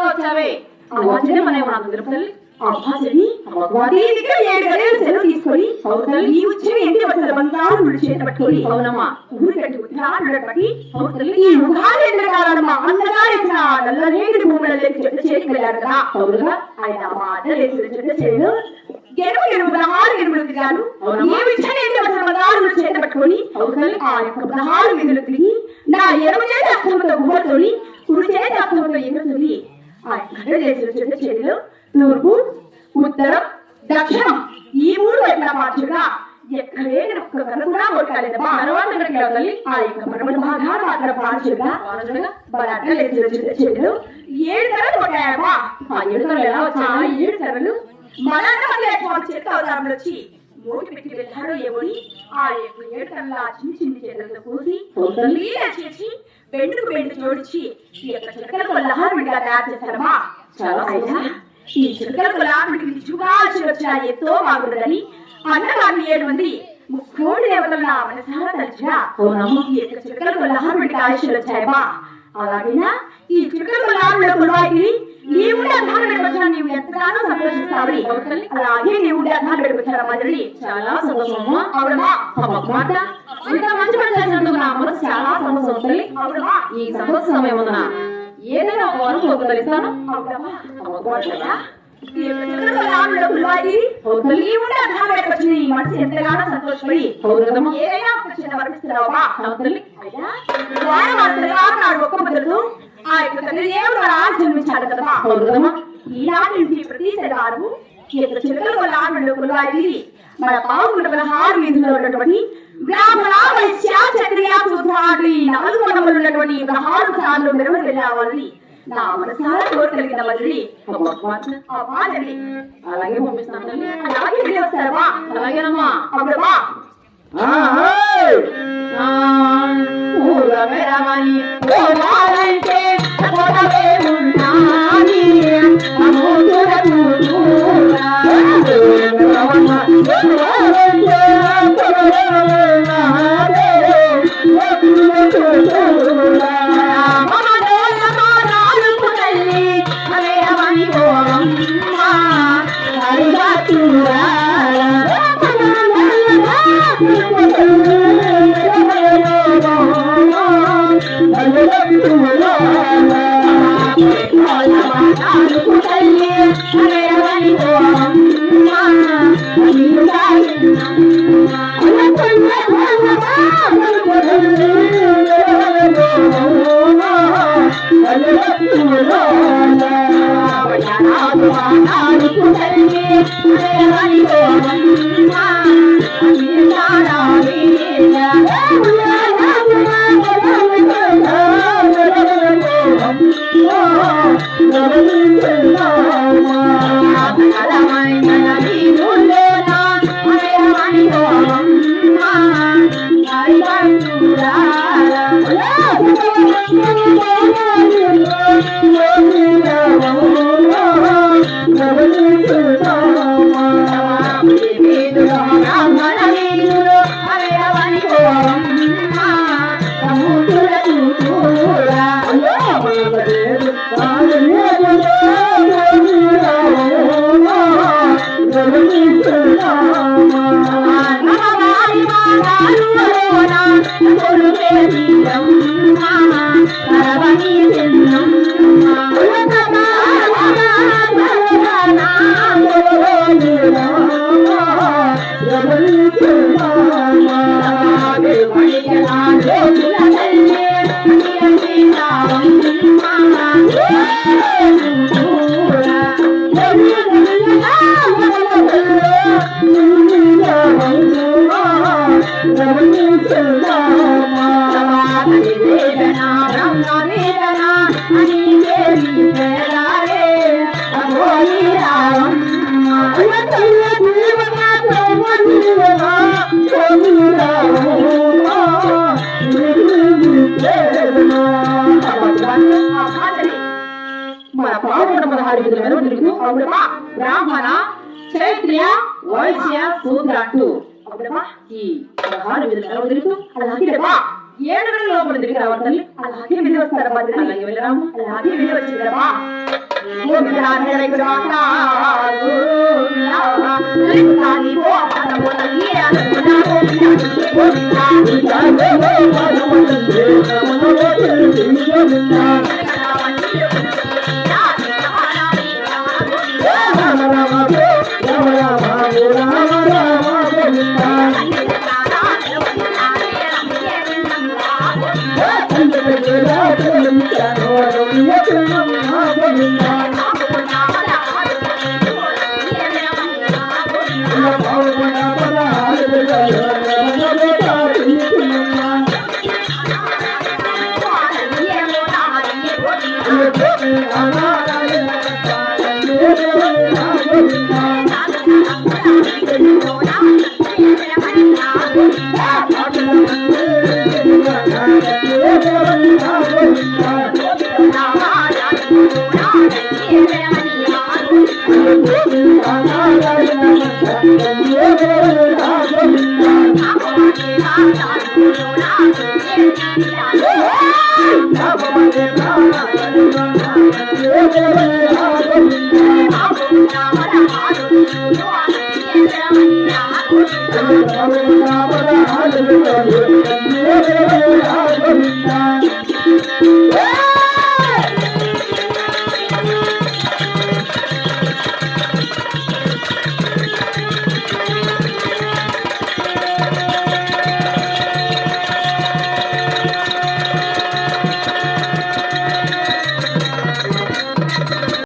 వచ్చావే తీసుకొని ఈ ఉద్యమం ఏంటి వచ్చిన బంగారు చేత పట్టుకొని అవునమ్మా ఊరి కట్టి ఉత్తరాన్ని ఈ ముఖాలు ఎండకాలమ్మా అందగా వేసిన నల్లరేగడి భూములలోకి చెట్టు చేతికి వెళ్ళారు కదా అవునుగా ఆయన మా అన్న వేసిన చెట్టు చేయను గెలుపు 16 గెలుపులు తిరిగాను ఈ విషయం ఏంటి వచ్చిన బంగారు చేత పట్టుకొని ఆ యొక్క 16 వీధులు తిరిగి నా ఎడమ చేతి అక్షరంతో గుమ్మతోని కుడి చేతి అక్షరంతో ఎగురుతుంది ఆ యొక్క చేసిన చెట్టు చేయను తూర్పు ఉత్తరం దక్షిణం ఈ 3 వైపులా మార్చుగా ఎక్కడే ఒక్క కన్ను కూడా కొట్టాలేదమ్మా తర్వాత ఆ యొక్క పరమటి భాగాలు అక్కడ మార్చుగా బలాగా లేచిన చెట్లు 7 కర్రలు కొట్టాయమ్మా ఆ 7 కర్రలు ఎలా వచ్చాయి 7 కర్రలు చెట్టు అవతారంలో వచ్చి నోటి పెట్టి వెళ్ళాడు ఏమోని ఆ యొక్క 7 కర్రల చిన్ని చిన్ని చేతులతో కూసి చేసి బెండుకు బెండు జోడించి ఈ యొక్క చిలకలకు వల్లహారు విడిగా తయారు చేశారమ్మా చాలా ఈ చిలకలకు లాభడికి నిజంగా వచ్చా ఎంతో బాగుండదని అన్నగారిని 7 మంది 3 దేవతలు నా మనసారా తలిచా ఈ యొక్క చిలకలకు వల్లహారు ఆయుష్లు వచ్చాయమ్మా అలాగేనా ఈ చిలకలకు లాభంలో కొలవాయి నీవు అర్థాలు పెట్టుకొచ్చినా నీవు ఎంతగానో సంతోషిస్తావు అలాగే నీవు అర్థాలు పెట్టుకొచ్చారా మధురి చాలా సంతోషమమ్మా అవునమ్మా మాట ఇంత మంచి పని చేసినందుకు నా మనసు చాలా సంతోషం వస్తుంది అవునమ్మా ఈ సంతోష సమయం ఉందనా ఏదైనా ఒక వరం కోరుతలిస్తాను అవునమ్మా నీవు అర్థాలు పెట్టుకొచ్చిన ఈ మనసు ఎంతగానో సంతోషపడి ఏదైనా ఒక చిన్న వరమిస్తున్నావా నాడు ఒక్క మొదలు ఆ యొక్క తండ్రి దేవుడు జన్మించాడు కదమ్మా ఈనాటి నుంచి ప్రతి శనివారం ఈ యొక్క చిలకల వల్ల ఆమె కొలువాయి మన పావుకుంట 16 వీధుల్లో ఉన్నటువంటి బ్రాహ్మణ వైశ్య క్షత్రియ శూద్రాది 4 వర్ణములు ఉన్నటువంటి 16 సార్లు మెరుగు వెళ్ళాలని నా మనసారా కోరికలిగిన మధురి అలాగే పంపిస్తాను అలాగే వెళ్ళి వస్తారమ్మా అలాగేనమ్మా అప్పుడమ్మా Hare మన పాల్గొన్న 16 విధుల మీద తిరుగుతూ అవునమ్మా బ్రాహ్మణ క్షత్రియ వైశ్య శూద్ర అంటూ అవునమ్మా ఈ 16 విధుల మీద తిరుగుతూ అలాగే 7 గంటల లోపల తిరిగి రావాలి తల్లి అలాగే వెళ్ళి వస్తారమ్మా అలాగే వెళ్ళరాము అలాగే వెళ్ళి వచ్చిందమ్మా Thank you.